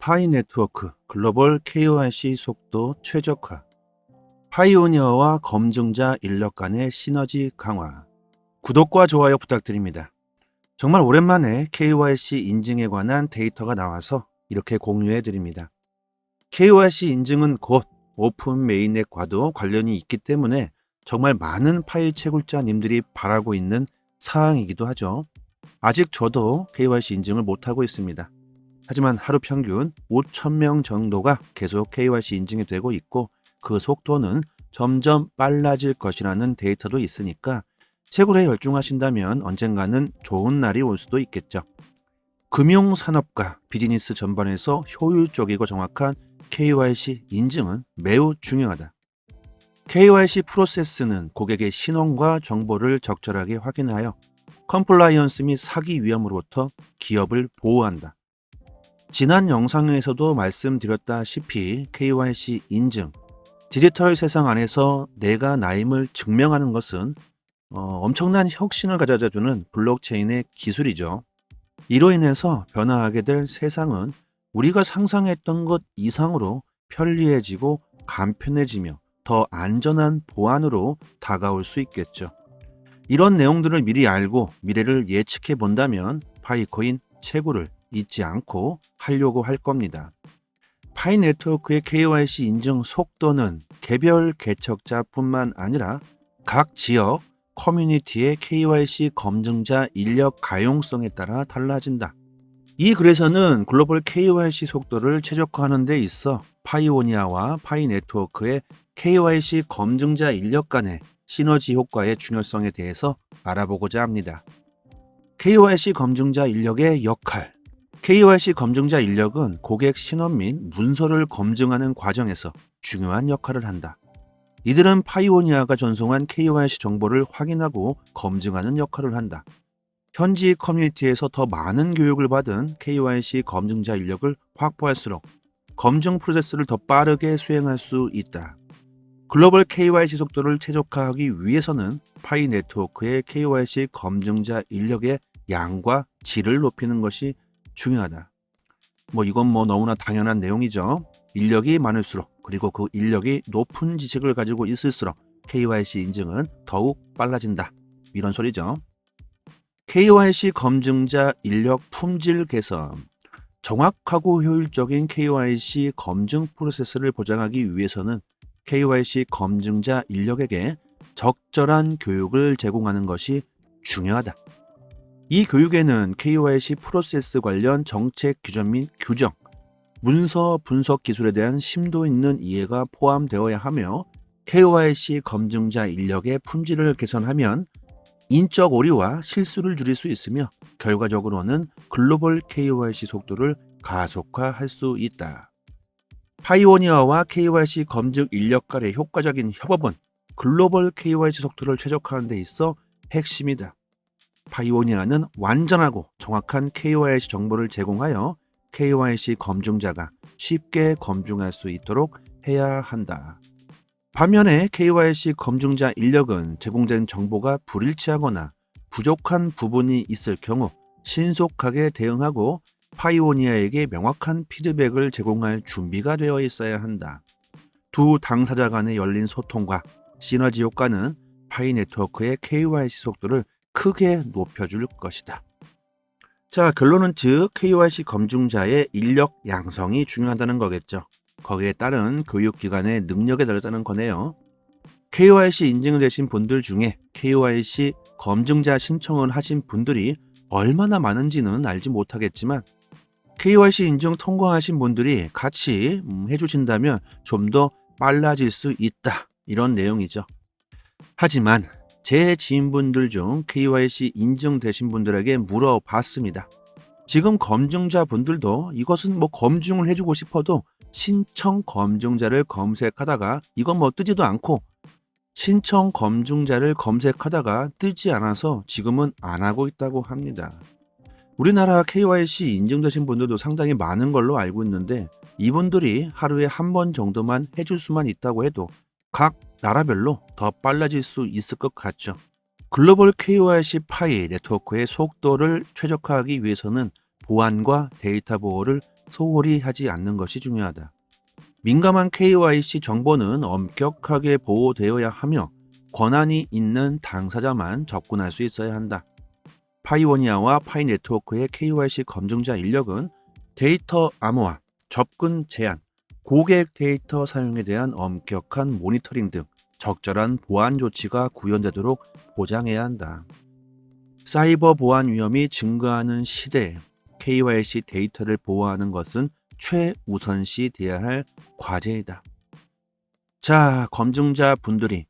파이 네트워크 글로벌 KYC 속도 최적화, 파이오니어와 검증자 인력 간의 시너지 강화. 구독과 좋아요 부탁드립니다. 정말 오랜만에 KYC 인증에 관한 데이터가 나와서 이렇게 공유해 드립니다. KYC 인증은 곧 오픈 메인넷과도 관련이 있기 때문에 정말 많은 파이 채굴자님들이 바라고 있는 사항이기도 하죠. 아직 저도 KYC 인증을 못하고 있습니다. 하지만 하루 평균 5,000명 정도가 계속 KYC 인증이 되고 있고 그 속도는 점점 빨라질 것이라는 데이터도 있으니까 채굴에 열중하신다면 언젠가는 좋은 날이 올 수도 있겠죠. 금융산업과 비즈니스 전반에서 효율적이고 정확한 KYC 인증은 매우 중요하다. KYC 프로세스는 고객의 신원과 정보를 적절하게 확인하여 컴플라이언스 및 사기 위험으로부터 기업을 보호한다. 지난 영상에서도 말씀드렸다시피 KYC 인증, 디지털 세상 안에서 내가 나임을 증명하는 것은 엄청난 혁신을 가져다주는 블록체인의 기술이죠. 이로 인해서 변화하게 될 세상은 우리가 상상했던 것 이상으로 편리해지고 간편해지며 더 안전한 보안으로 다가올 수 있겠죠. 이런 내용들을 미리 알고 미래를 예측해 본다면 파이코인 채굴을 잊지 않고 하려고 할 겁니다. 파이 네트워크의 KYC 인증 속도는 개별 개척자뿐만 아니라 각 지역 커뮤니티의 KYC 검증자 인력 가용성에 따라 달라진다. 이 글에서는 글로벌 KYC 속도를 최적화하는 데 있어 파이오니아와 파이 네트워크의 KYC 검증자 인력 간의 시너지 효과의 중요성에 대해서 알아보고자 합니다. KYC 검증자 인력의 역할. KYC 검증자 인력은 고객 신원 및 문서를 검증하는 과정에서 중요한 역할을 한다. 이들은 파이오니아가 전송한 KYC 정보를 확인하고 검증하는 역할을 한다. 현지 커뮤니티에서 더 많은 교육을 받은 KYC 검증자 인력을 확보할수록 검증 프로세스를 더 빠르게 수행할 수 있다. 글로벌 KYC 속도를 최적화하기 위해서는 파이 네트워크의 KYC 검증자 인력의 양과 질을 높이는 것이 중요하다. 이건 너무나 당연한 내용이죠. 인력이 많을수록 그리고 그 인력이 높은 지식을 가지고 있을수록 KYC 인증은 더욱 빨라진다. 이런 소리죠. KYC 검증자 인력 품질 개선. 정확하고 효율적인 KYC 검증 프로세스를 보장하기 위해서는 KYC 검증자 인력에게 적절한 교육을 제공하는 것이 중요하다. 이 교육에는 KYC 프로세스 관련 정책 규정 및 규정, 문서 분석 기술에 대한 심도 있는 이해가 포함되어야 하며 KYC 검증자 인력의 품질을 개선하면 인적 오류와 실수를 줄일 수 있으며 결과적으로는 글로벌 KYC 속도를 가속화할 수 있다. 파이오니아와 KYC 검증 인력 간의 효과적인 협업은 글로벌 KYC 속도를 최적화하는 데 있어 핵심이다. 파이오니아는 완전하고 정확한 KYC 정보를 제공하여 KYC 검증자가 쉽게 검증할 수 있도록 해야 한다. 반면에 KYC 검증자 인력은 제공된 정보가 불일치하거나 부족한 부분이 있을 경우 신속하게 대응하고 파이오니아에게 명확한 피드백을 제공할 준비가 되어 있어야 한다. 두 당사자 간의 열린 소통과 시너지 효과는 파이 네트워크의 KYC 속도를 크게 높여줄 것이다. 자, 결론은 즉 KYC 검증자의 인력 양성이 중요하다는 거겠죠. 거기에 따른 교육기관의 능력에 달렸다는 거네요. KYC 인증을 되신 분들 중에 KYC 검증자 신청을 하신 분들이 얼마나 많은지는 알지 못하겠지만 KYC 인증 통과하신 분들이 같이 해주신다면 좀 더 빨라질 수 있다. 이런 내용이죠. 하지만 제 지인분들 중 KYC 인증되신 분들에게 물어봤습니다. 지금 검증자 분들도 이것은 검증을 해주고 싶어도 신청 검증자를 검색하다가 이건 뜨지도 않고 신청 검증자를 검색하다가 뜨지 않아서 지금은 안 하고 있다고 합니다. 우리나라 KYC 인증되신 분들도 상당히 많은 걸로 알고 있는데 이분들이 하루에 한 번 정도만 해줄 수만 있다고 해도 각 나라별로 더 빨라질 수 있을 것 같죠. 글로벌 KYC 파이 네트워크의 속도를 최적화하기 위해서는 보안과 데이터 보호를 소홀히 하지 않는 것이 중요하다. 민감한 KYC 정보는 엄격하게 보호되어야 하며 권한이 있는 당사자만 접근할 수 있어야 한다. 파이오니아와 파이네트워크의 KYC 검증자 인력은 데이터 암호화, 접근 제한, 고객 데이터 사용에 대한 엄격한 모니터링 등 적절한 보안 조치가 구현되도록 보장해야 한다. 사이버 보안 위험이 증가하는 시대에 KYC 데이터를 보호하는 것은 최우선시 돼야 할 과제이다. 자, 검증자 분들이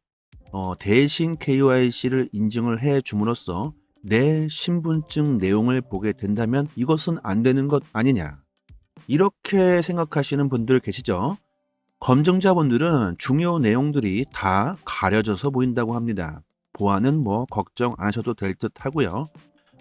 대신 KYC를 인증을 해 줌으로써 내 신분증 내용을 보게 된다면 이것은 안 되는 것 아니냐, 이렇게 생각하시는 분들 계시죠? 검증자분들은 중요 내용들이 다 가려져서 보인다고 합니다. 보안은 걱정 안 하셔도 될 듯 하고요.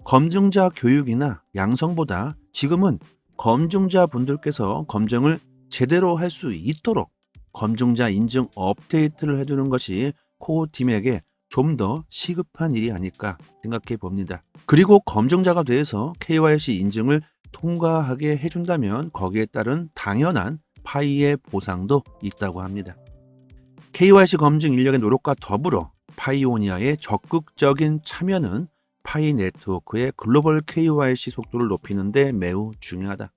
검증자 교육이나 양성보다 지금은 검증자분들께서 검증을 제대로 할 수 있도록 검증자 인증 업데이트를 해두는 것이 코어팀에게 좀 더 시급한 일이 아닐까 생각해 봅니다. 그리고 검증자가 돼서 KYC 인증을 통과하게 해준다면 거기에 따른 당연한 파이의 보상도 있다고 합니다. KYC 검증 인력의 노력과 더불어 파이오니아의 적극적인 참여는 파이 네트워크의 글로벌 KYC 속도를 높이는 데 매우 중요하다.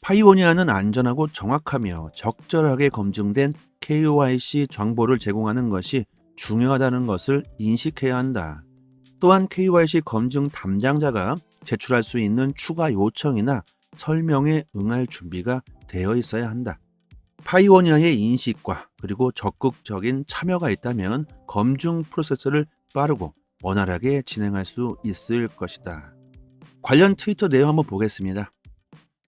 파이오니아는 안전하고 정확하며 적절하게 검증된 KYC 정보를 제공하는 것이 중요하다는 것을 인식해야 한다. 또한 KYC 검증 담당자가 제출할 수 있는 추가 요청이나 설명에 응할 준비가 되어 있어야 한다. 파이오니아의 인식과 그리고 적극적인 참여가 있다면 검증 프로세스를 빠르고 원활하게 진행할 수 있을 것이다. 관련 트위터 내용 한번 보겠습니다.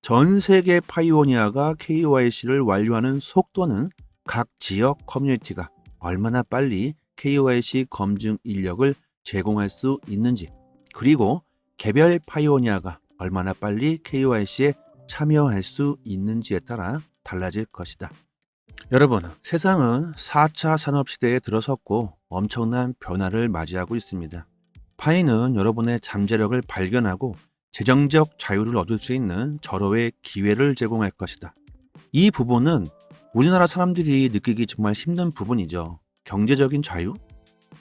전 세계 파이오니아가 KYC를 완료하는 속도는 각 지역 커뮤니티가 얼마나 빨리 KYC 검증 인력을 제공할 수 있는지, 그리고 개별 파이오니아가 얼마나 빨리 KYC에 참여할 수 있는지에 따라 달라질 것이다. 여러분, 세상은 4차 산업시대에 들어섰고 엄청난 변화를 맞이하고 있습니다. 파이는 여러분의 잠재력을 발견하고 재정적 자유를 얻을 수 있는 절호의 기회를 제공할 것이다. 이 부분은 우리나라 사람들이 느끼기 정말 힘든 부분이죠. 경제적인 자유?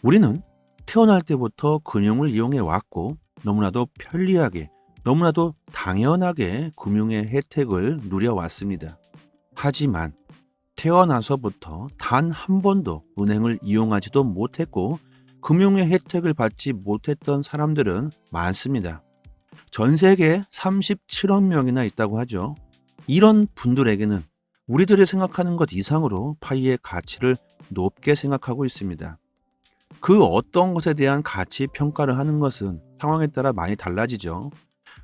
우리는 태어날 때부터 금융을 이용해 왔고 너무나도 편리하게, 너무나도 당연하게 금융의 혜택을 누려왔습니다. 하지만 태어나서부터 단 한 번도 은행을 이용하지도 못했고 금융의 혜택을 받지 못했던 사람들은 많습니다. 전 세계에 37억 명이나 있다고 하죠. 이런 분들에게는 우리들이 생각하는 것 이상으로 파이의 가치를 높게 생각하고 있습니다. 그 어떤 것에 대한 가치 평가를 하는 것은 상황에 따라 많이 달라지죠.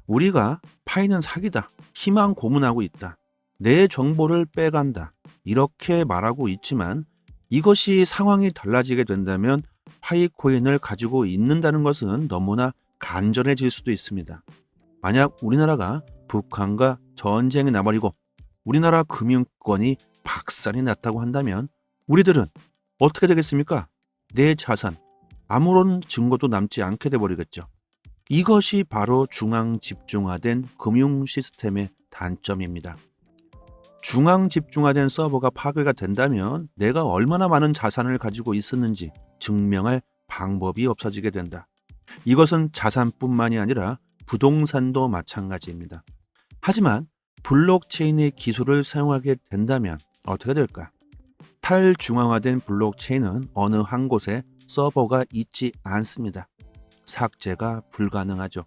우리가 파이는 사기다, 희망 고문하고 있다, 내 정보를 빼간다, 이렇게 말하고 있지만 이것이 상황이 달라지게 된다면 파이 코인을 가지고 있는다는 것은 너무나 간절해질 수도 있습니다. 만약 우리나라가 북한과 전쟁이 나버리고 우리나라 금융권이 박살이 났다고 한다면 우리들은 어떻게 되겠습니까? 내 자산, 아무런 증거도 남지 않게 돼버리겠죠. 이것이 바로 중앙 집중화된 금융 시스템의 단점입니다. 중앙 집중화된 서버가 파괴가 된다면 내가 얼마나 많은 자산을 가지고 있었는지 증명할 방법이 없어지게 된다. 이것은 자산뿐만이 아니라 부동산도 마찬가지입니다. 하지만 블록체인의 기술을 사용하게 된다면 어떻게 될까? 탈중앙화된 블록체인은 어느 한 곳에 서버가 있지 않습니다. 삭제가 불가능하죠.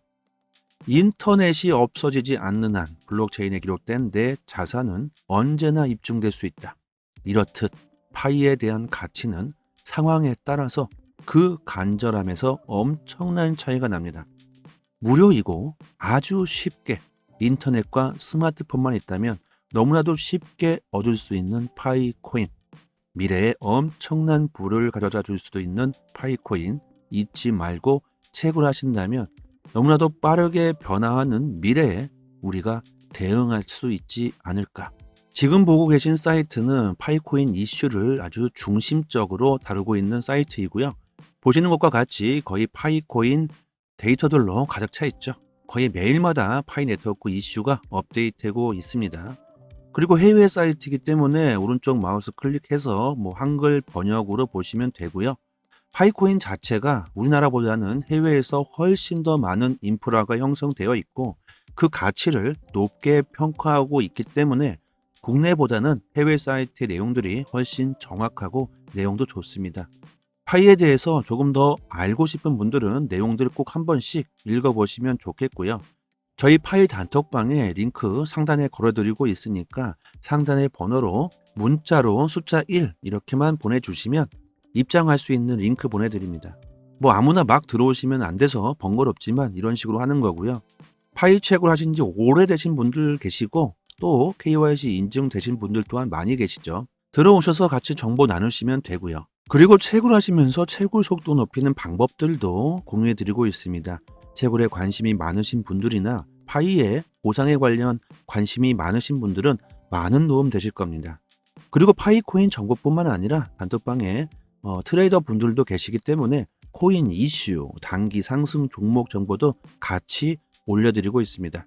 인터넷이 없어지지 않는 한 블록체인에 기록된 내 자산은 언제나 입증될 수 있다. 이렇듯 파이에 대한 가치는 상황에 따라서 그 간절함에서 엄청난 차이가 납니다. 무료이고 아주 쉽게 인터넷과 스마트폰만 있다면 너무나도 쉽게 얻을 수 있는 파이코인, 미래에 엄청난 부를 가져다 줄 수도 있는 파이코인 잊지 말고 채굴하신다면 너무나도 빠르게 변화하는 미래에 우리가 대응할 수 있지 않을까. 지금 보고 계신 사이트는 파이코인 이슈를 아주 중심적으로 다루고 있는 사이트이고요. 보시는 것과 같이 거의 파이코인 데이터들로 가득 차 있죠. 거의 매일마다 파이 네트워크 이슈가 업데이트되고 있습니다. 그리고 해외 사이트이기 때문에 오른쪽 마우스 클릭해서 한글 번역으로 보시면 되고요. 파이코인 자체가 우리나라보다는 해외에서 훨씬 더 많은 인프라가 형성되어 있고 그 가치를 높게 평가하고 있기 때문에 국내보다는 해외 사이트의 내용들이 훨씬 정확하고 내용도 좋습니다. 파이에 대해서 조금 더 알고 싶은 분들은 내용들을 꼭 한 번씩 읽어보시면 좋겠고요. 저희 파이 단톡방에 링크 상단에 걸어드리고 있으니까 상단의 번호로 문자로 숫자 1 이렇게만 보내주시면 입장할 수 있는 링크 보내드립니다. 아무나 막 들어오시면 안 돼서 번거롭지만 이런 식으로 하는 거고요. 파이 채굴 하신 지 오래되신 분들 계시고 또 KYC 인증되신 분들 또한 많이 계시죠. 들어오셔서 같이 정보 나누시면 되고요. 그리고 채굴 하시면서 채굴 속도 높이는 방법들도 공유해드리고 있습니다. 채굴에 관심이 많으신 분들이나 파이의 보상에 관련 관심이 많으신 분들은 많은 도움 되실 겁니다. 그리고 파이코인 정보뿐만 아니라 단톡방에 트레이더 분들도 계시기 때문에 코인 이슈, 단기 상승 종목 정보도 같이 올려드리고 있습니다.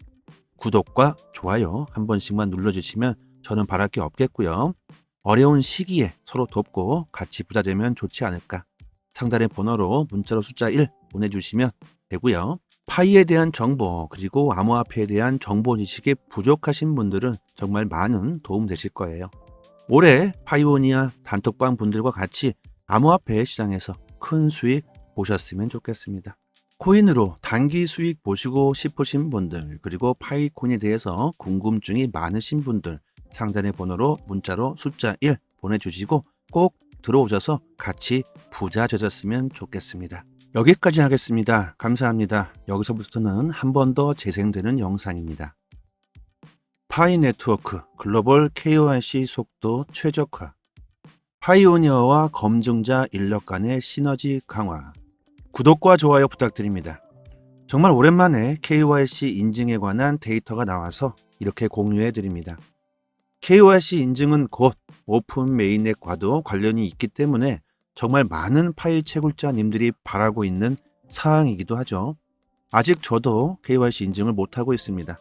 구독과 좋아요 한 번씩만 눌러주시면 저는 바랄 게 없겠고요. 어려운 시기에 서로 돕고 같이 부자되면 좋지 않을까. 상단의 번호로 문자로 숫자 1 보내주시면 되고요. 파이에 대한 정보 그리고 암호화폐에 대한 정보 지식이 부족하신 분들은 정말 많은 도움 되실 거예요. 올해 파이오니아 단톡방 분들과 같이 암호화폐 시장에서 큰 수익 보셨으면 좋겠습니다. 코인으로 단기 수익 보시고 싶으신 분들 그리고 파이코인에 대해서 궁금증이 많으신 분들 상단의 번호로 문자로 숫자 1 보내주시고 꼭 들어오셔서 같이 부자 되셨으면 좋겠습니다. 여기까지 하겠습니다. 감사합니다. 여기서부터는 한 번 더 재생되는 영상입니다. 파이 네트워크 글로벌 KYC 속도 최적화, 파이오니어와 검증자 인력 간의 시너지 강화. 구독과 좋아요 부탁드립니다. 정말 오랜만에 KYC 인증에 관한 데이터가 나와서 이렇게 공유해 드립니다. KYC 인증은 곧 오픈 메인넷과도 관련이 있기 때문에 정말 많은 파이 채굴자님들이 바라고 있는 사항이기도 하죠. 아직 저도 KYC 인증을 못하고 있습니다.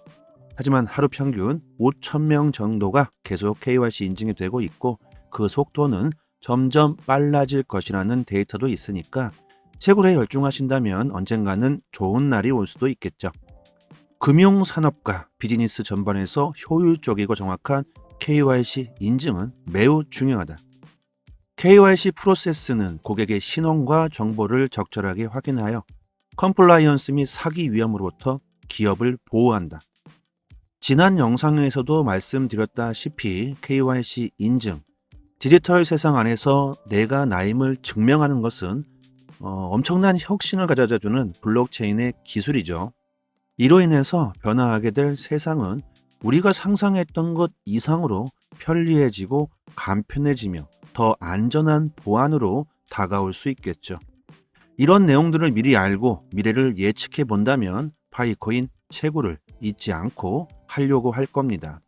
하지만 하루 평균 5,000명 정도가 계속 KYC 인증이 되고 있고 그 속도는 점점 빨라질 것이라는 데이터도 있으니까 채굴에 열중하신다면 언젠가는 좋은 날이 올 수도 있겠죠. 금융산업과 비즈니스 전반에서 효율적이고 정확한 KYC 인증은 매우 중요하다. KYC 프로세스는 고객의 신원과 정보를 적절하게 확인하여 컴플라이언스 및 사기 위험으로부터 기업을 보호한다. 지난 영상에서도 말씀드렸다시피 KYC 인증, 디지털 세상 안에서 내가 나임을 증명하는 것은 엄청난 혁신을 가져다주는 블록체인의 기술이죠. 이로 인해서 변화하게 될 세상은 우리가 상상했던 것 이상으로 편리해지고 간편해지며 더 안전한 보안으로 다가올 수 있겠죠. 이런 내용들을 미리 알고 미래를 예측해 본다면 파이코인 채굴을 잊지 않고 하려고 할 겁니다.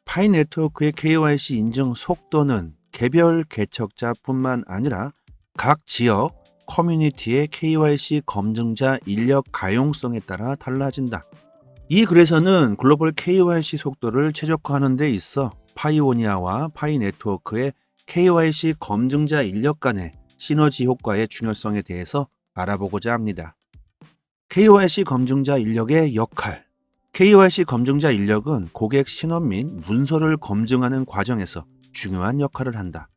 파이 네트워크의 KYC 인증 속도는 개별 개척자뿐만 아니라 각 지역 커뮤니티의 KYC 검증자 인력 가용성에 따라 달라진다. 이 글에서는 글로벌 KYC 속도를 최적화하는 데 있어 파이오니아와 파이 네트워크의 KYC 검증자 인력 간의 시너지 효과의 중요성에 대해서 알아보고자 합니다. KYC 검증자 인력의 역할. KYC 검증자 인력은 고객 신원 및 문서를 검증하는 과정에서 중요한 역할을 한다.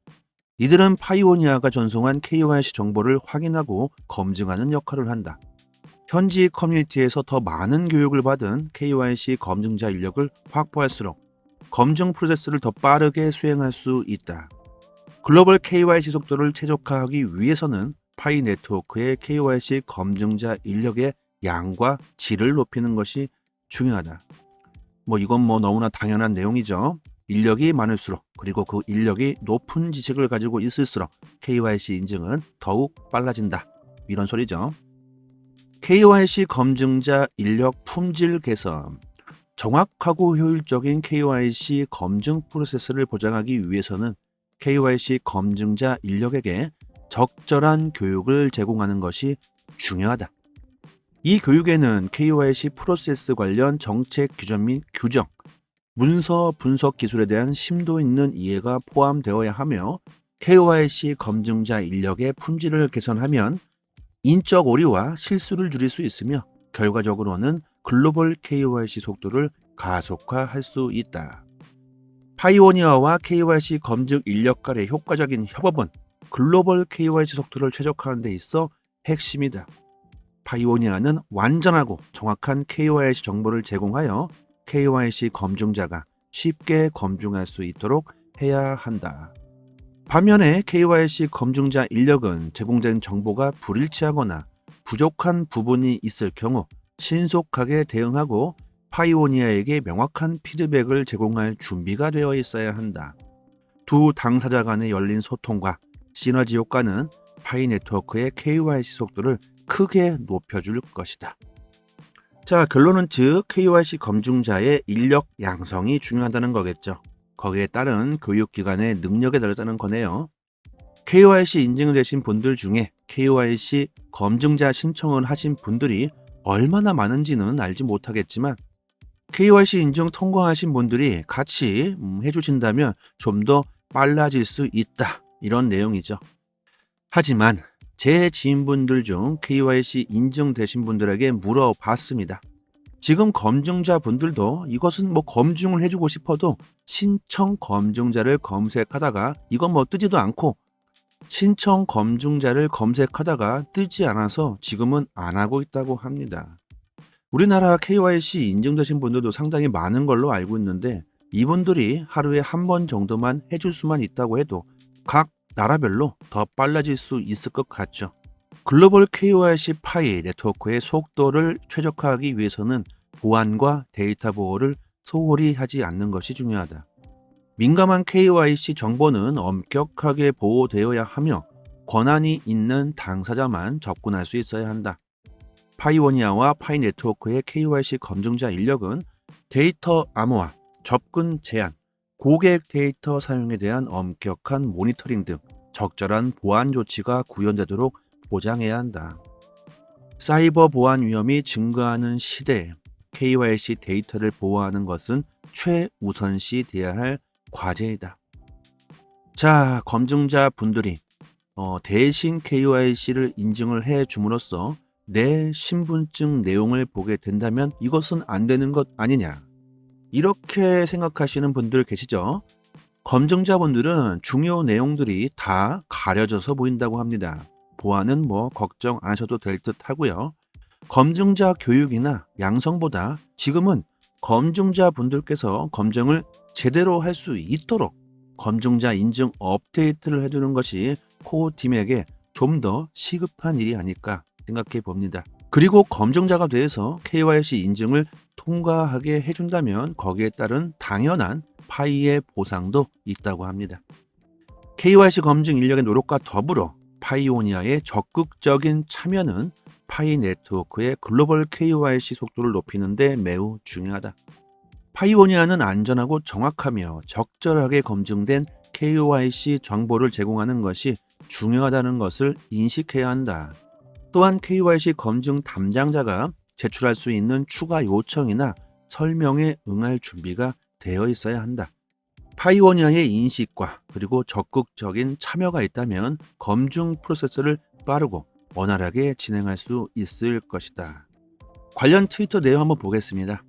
이들은 파이오니아가 전송한 KYC 정보를 확인하고 검증하는 역할을 한다. 현지 커뮤니티에서 더 많은 교육을 받은 KYC 검증자 인력을 확보할수록 검증 프로세스를 더 빠르게 수행할 수 있다. 글로벌 KYC 속도를 최적화하기 위해서는 파이 네트워크의 KYC 검증자 인력의 양과 질을 높이는 것이 중요하다. 이건 너무나 당연한 내용이죠. 인력이 많을수록 그리고 그 인력이 높은 지식을 가지고 있을수록 KYC 인증은 더욱 빨라진다. 이런 소리죠. KYC 검증자 인력 품질 개선. 정확하고 효율적인 KYC 검증 프로세스를 보장하기 위해서는 KYC 검증자 인력에게 적절한 교육을 제공하는 것이 중요하다. 이 교육에는 KYC 프로세스 관련 정책 규정 및 규정, 문서 분석 기술에 대한 심도 있는 이해가 포함되어야 하며 KYC 검증자 인력의 품질을 개선하면 인적 오류와 실수를 줄일 수 있으며 결과적으로는 글로벌 KYC 속도를 가속화할 수 있다. 파이오니어와 KYC 검증 인력 간의 효과적인 협업은 글로벌 KYC 속도를 최적화하는 데 있어 핵심이다. 파이오니아는 완전하고 정확한 KYC 정보를 제공하여 KYC 검증자가 쉽게 검증할 수 있도록 해야 한다. 반면에 KYC 검증자 인력은 제공된 정보가 불일치하거나 부족한 부분이 있을 경우 신속하게 대응하고 파이오니아에게 명확한 피드백을 제공할 준비가 되어 있어야 한다. 두 당사자 간의 열린 소통과 시너지 효과는 파이 네트워크의 KYC 속도를 크게 높여줄 것이다. 자, 결론은 즉 KYC 검증자의 인력 양성이 중요하다는 거겠죠. 거기에 따른 교육기관의 능력에 달렸다는 거네요. KYC 인증을 되신 분들 중에 KYC 검증자 신청을 하신 분들이 얼마나 많은지는 알지 못하겠지만 KYC 인증 통과하신 분들이 같이 해주신다면 좀 더 빨라질 수 있다. 이런 내용이죠. 하지만 제 지인분들 중 KYC 인증되신 분들에게 물어봤습니다. 지금 검증자 분들도 이것은 검증을 해주고 싶어도 신청 검증자를 검색하다가 이건 뜨지도 않고 신청 검증자를 검색하다가 뜨지 않아서 지금은 안 하고 있다고 합니다. 우리나라 KYC 인증되신 분들도 상당히 많은 걸로 알고 있는데 이분들이 하루에 한 번 정도만 해줄 수만 있다고 해도 각 나라별로 더 빨라질 수 있을 것 같죠. 글로벌 KYC 파이 네트워크의 속도를 최적화하기 위해서는 보안과 데이터 보호를 소홀히 하지 않는 것이 중요하다. 민감한 KYC 정보는 엄격하게 보호되어야 하며 권한이 있는 당사자만 접근할 수 있어야 한다. 파이오니아와 파이 네트워크의 KYC 검증자 인력은 데이터 암호화, 접근 제한, 고객 데이터 사용에 대한 엄격한 모니터링 등 적절한 보안 조치가 구현되도록 보장해야 한다. 사이버 보안 위험이 증가하는 시대에 KYC 데이터를 보호하는 것은 최우선시 돼야 할 과제이다. 자, 검증자 분들이 대신 KYC를 인증을 해 줌으로써 내 신분증 내용을 보게 된다면 이것은 안 되는 것 아니냐. 이렇게 생각하시는 분들 계시죠? 검증자분들은 중요 내용들이 다 가려져서 보인다고 합니다. 보안은 걱정 안 하셔도 될 듯 하고요. 검증자 교육이나 양성보다 지금은 검증자분들께서 검증을 제대로 할 수 있도록 검증자 인증 업데이트를 해두는 것이 코어팀에게 좀 더 시급한 일이 아닐까 생각해 봅니다. 그리고 검증자가 돼서 KYC 인증을 통과하게 해준다면 거기에 따른 당연한 파이의 보상도 있다고 합니다. KYC 검증 인력의 노력과 더불어 파이오니아의 적극적인 참여는 파이 네트워크의 글로벌 KYC 속도를 높이는 데 매우 중요하다. 파이오니아는 안전하고 정확하며 적절하게 검증된 KYC 정보를 제공하는 것이 중요하다는 것을 인식해야 한다. 또한 KYC 검증 담당자가 제출할 수 있는 추가 요청이나 설명에 응할 준비가 되어 있어야 한다. 파이오니아의 인식과 그리고 적극적인 참여가 있다면 검증 프로세스를 빠르고 원활하게 진행할 수 있을 것이다. 관련 트위터 내용 한번 보겠습니다.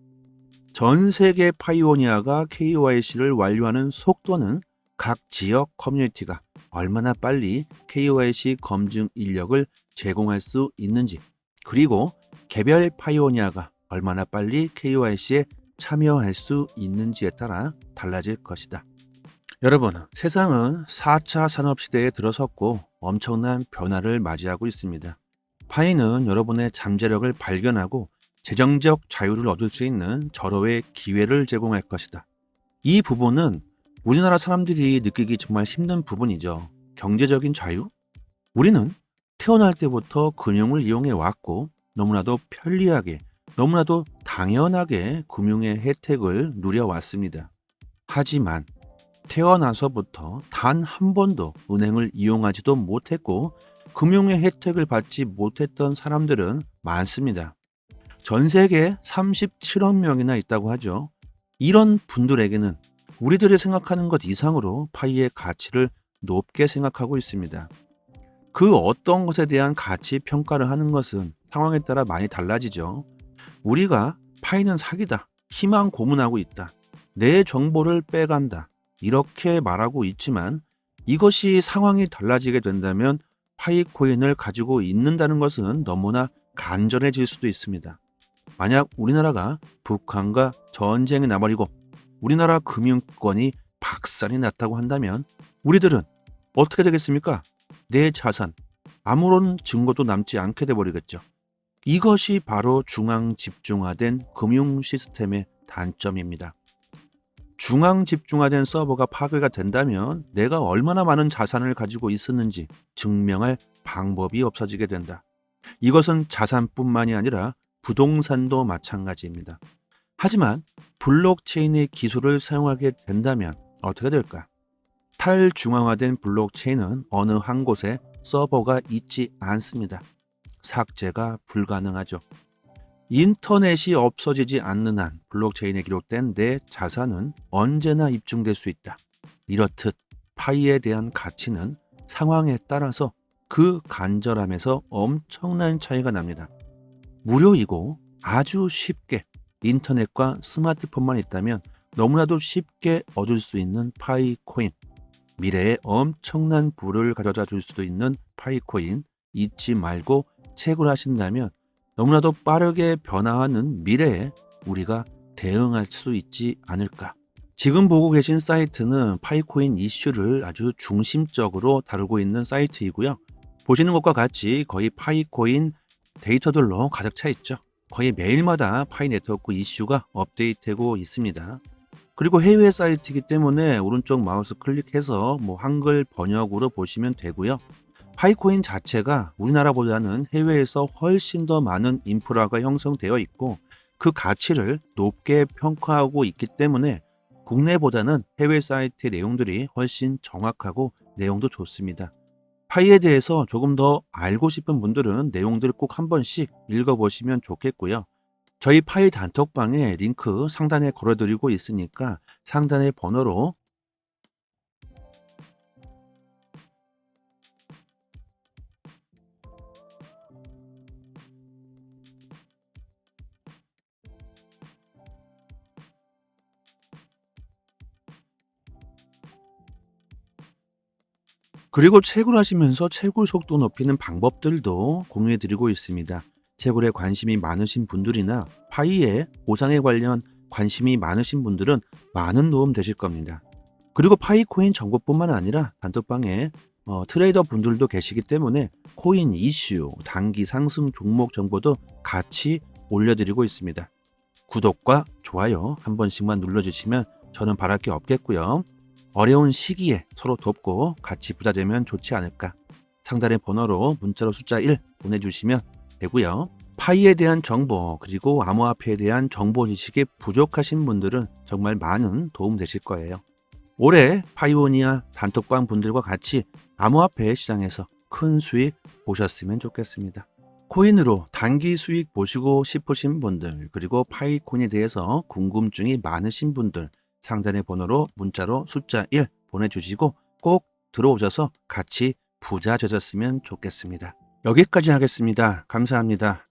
전 세계 파이오니아가 KYC를 완료하는 속도는 각 지역 커뮤니티가 얼마나 빨리 KYC 검증 인력을 제공할 수 있는지, 그리고 개별 파이오니아가 얼마나 빨리 KYC에 참여할 수 있는지에 따라 달라질 것이다. 여러분, 세상은 4차 산업시대에 들어섰고 엄청난 변화를 맞이하고 있습니다. 파이는 여러분의 잠재력을 발견하고 재정적 자유를 얻을 수 있는 절호의 기회를 제공할 것이다. 이 부분은 우리나라 사람들이 느끼기 정말 힘든 부분이죠. 경제적인 자유? 우리는 태어날 때부터 금융을 이용해 왔고 너무나도 편리하게, 너무나도 당연하게 금융의 혜택을 누려왔습니다. 하지만 태어나서부터 단 한 번도 은행을 이용하지도 못했고 금융의 혜택을 받지 못했던 사람들은 많습니다. 전 세계에 37억 명이나 있다고 하죠. 이런 분들에게는 우리들이 생각하는 것 이상으로 파이의 가치를 높게 생각하고 있습니다. 그 어떤 것에 대한 가치 평가를 하는 것은 상황에 따라 많이 달라지죠. 우리가 파이는 사기다, 희망 고문하고 있다, 내 정보를 빼간다, 이렇게 말하고 있지만 이것이 상황이 달라지게 된다면 파이 코인을 가지고 있는다는 것은 너무나 간절해질 수도 있습니다. 만약 우리나라가 북한과 전쟁에 나버리고 우리나라 금융권이 박살이 났다고 한다면 우리들은 어떻게 되겠습니까? 내 자산, 아무런 증거도 남지 않게 돼버리겠죠. 이것이 바로 중앙 집중화된 금융 시스템의 단점입니다. 중앙 집중화된 서버가 파괴가 된다면 내가 얼마나 많은 자산을 가지고 있었는지 증명할 방법이 없어지게 된다. 이것은 자산뿐만이 아니라 부동산도 마찬가지입니다. 하지만 블록체인의 기술을 사용하게 된다면 어떻게 될까? 탈중앙화된 블록체인은 어느 한 곳에 서버가 있지 않습니다. 삭제가 불가능하죠. 인터넷이 없어지지 않는 한 블록체인에 기록된 내 자산은 언제나 입증될 수 있다. 이렇듯 파이에 대한 가치는 상황에 따라서 그 간절함에서 엄청난 차이가 납니다. 무료이고 아주 쉽게 인터넷과 스마트폰만 있다면 너무나도 쉽게 얻을 수 있는 파이 코인, 미래에 엄청난 부를 가져다 줄 수도 있는 파이 코인 잊지 말고 채굴하신다면 너무나도 빠르게 변화하는 미래에 우리가 대응할 수 있지 않을까. 지금 보고 계신 사이트는 파이코인 이슈를 아주 중심적으로 다루고 있는 사이트이고요. 보시는 것과 같이 거의 파이코인 데이터들로 가득 차 있죠. 거의 매일마다 파이 네트워크 이슈가 업데이트되고 있습니다. 그리고 해외 사이트이기 때문에 오른쪽 마우스 클릭해서 한글 번역으로 보시면 되고요. 파이코인 자체가 우리나라보다는 해외에서 훨씬 더 많은 인프라가 형성되어 있고 그 가치를 높게 평가하고 있기 때문에 국내보다는 해외 사이트의 내용들이 훨씬 정확하고 내용도 좋습니다. 파이에 대해서 조금 더 알고 싶은 분들은 내용들을 꼭 한 번씩 읽어보시면 좋겠고요. 저희 파이 단톡방에 링크 상단에 걸어드리고 있으니까 상단의 번호로 그리고 채굴하시면서 채굴 속도 높이는 방법들도 공유해드리고 있습니다. 채굴에 관심이 많으신 분들이나 파이의 보상에 관련 관심이 많으신 분들은 많은 도움 되실 겁니다. 그리고 파이 코인 정보뿐만 아니라 단톡방에 트레이더 분들도 계시기 때문에 코인 이슈, 단기 상승 종목 정보도 같이 올려드리고 있습니다. 구독과 좋아요 한 번씩만 눌러주시면 저는 바랄 게 없겠고요. 어려운 시기에 서로 돕고 같이 부자 되면 좋지 않을까. 상단의 번호로 문자로 숫자 1 보내주시면 되고요. 파이에 대한 정보 그리고 암호화폐에 대한 정보 지식이 부족하신 분들은 정말 많은 도움 되실 거예요. 올해 파이오니아 단톡방 분들과 같이 암호화폐 시장에서 큰 수익 보셨으면 좋겠습니다. 코인으로 단기 수익 보시고 싶으신 분들 그리고 파이코인에 대해서 궁금증이 많으신 분들 상단의 번호로 문자로 숫자 1 보내주시고 꼭 들어오셔서 같이 부자 되셨으면 좋겠습니다. 여기까지 하겠습니다. 감사합니다.